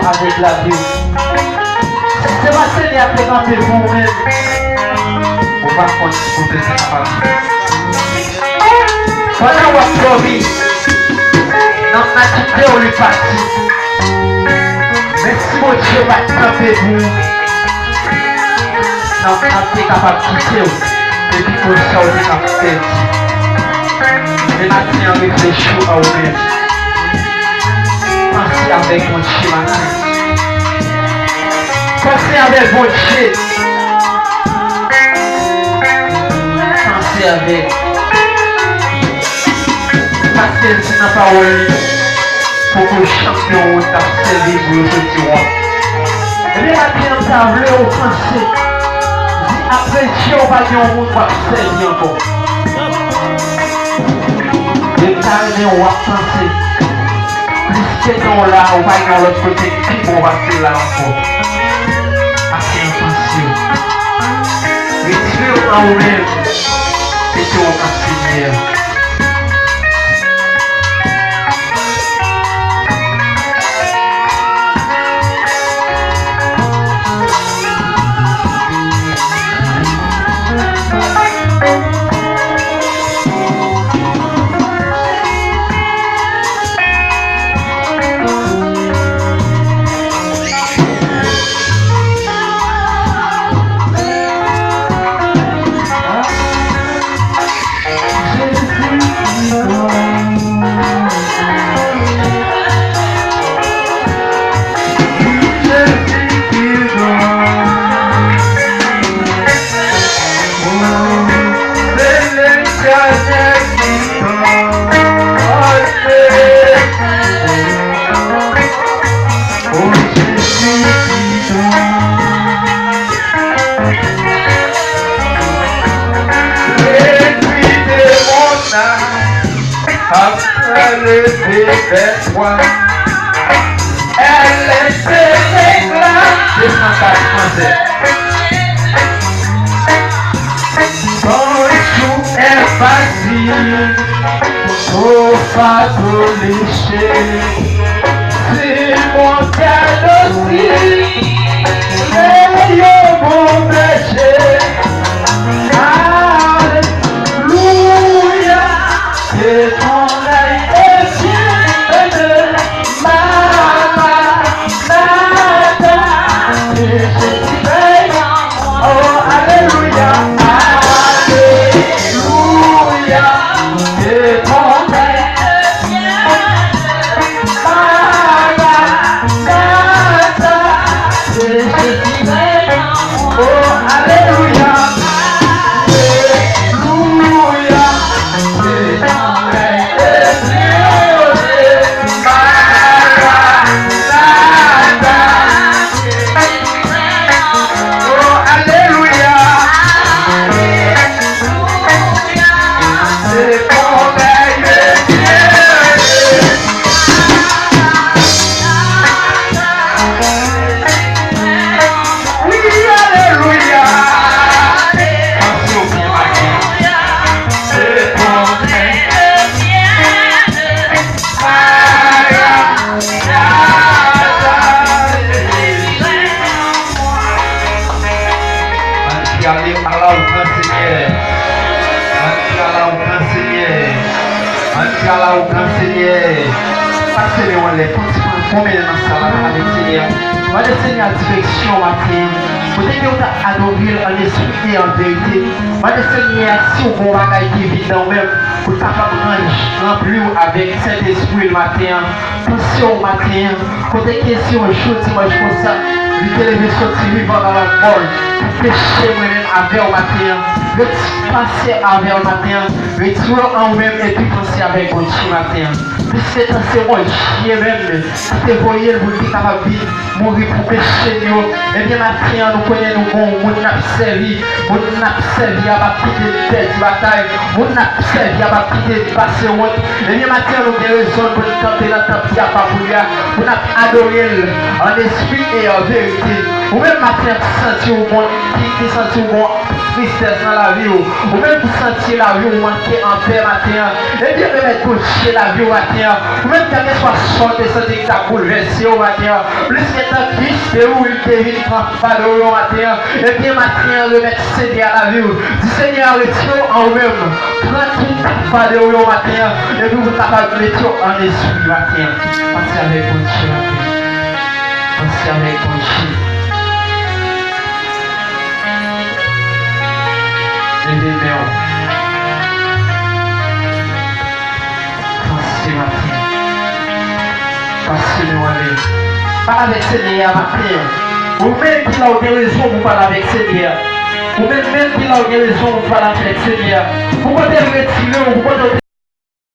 Avec la vie. C'est ma Seigneur qui est campé pour vous-même. On va continuer cette partie. Pendant votre vie, dans la quitté, on est parti. Mais si mon Dieu va camper pour vous, on est capable de quitter et puis pour ça, on est capable de faire. Et maintenant, on réfléchit à vous-même. Pensez avec mon Dieu maintenant. Pensez avec mon Dieu. Pensez avec. Passez sur la parole pour que le champion t'a servi pour le petit roi. Et bien maintenant, ça a voulu offenser. Après Dieu, on va dire au monde va servir encore. Et t'as aimé, on va penser. puisque non là, on va dans l'autre côté, qui on va faire là encore. Attention. Retirez en vous-même. Et que on va Seigneur. Elle était l'éclat de son français. Quand le chou est facile, au fardeau léché, c'est mon cadeau aussi, mais mon péché. Alléluia, c'est ton Voilà Seigneur direction matin. Peut-être que vous avez adoré en esprit et en vérité. Voilà Seigneur, si vous avez un bagage qui vit dans même, vous êtes capable de remplir avec cet esprit le matin. Pensez au matin. Côté question, je dis moi je pense ça. Lui lever sortir vivant dans la mort. Péché moi-même avec au matin. Passer avec au matin. Retirer en vous-même et puis penser avec votre matin. Puisque c'est moi, chien même, c'est voyez vous qui capable de mourir pour pécher nous. Et bien maintenant nous connaissons nous bon, nous n'avons servi à ma petite tête de bataille, nous n'avons servi à ma petite passer honte. Et bien maintenant nous avons raison pour nous tenter la tente à Papouya, nous avons adoré en esprit et en vérité. Ou même maintenant sentir au bon, qui sentir au bon tristesse dans la vie, ou même pour sentir la vie ou manquer en paix matin. Et bien même coacher la vie au matin. Ou même quand il soit sorti, sentir que ça bouleversé au matin. Plus que tant Christ et où il devine pas de au matin. Et bien matin, remettre Seigneur à la vie. Du Seigneur, retire en vous-même. Prends tout pas de au matin. Et puis vous êtes capable de mettre en esprit matin. Pensez avec mon Dieu matin. Pensez avec mon Dieu. Levez-moi. Pensez matin. Pensez-nous aller. Parle avec Seigneur matin. Ou même qui a des raisons pour parler avec Seigneur. Ou même qui a des raisons pour parler avec Seigneur. Vous pouvez retirer, vous pouvez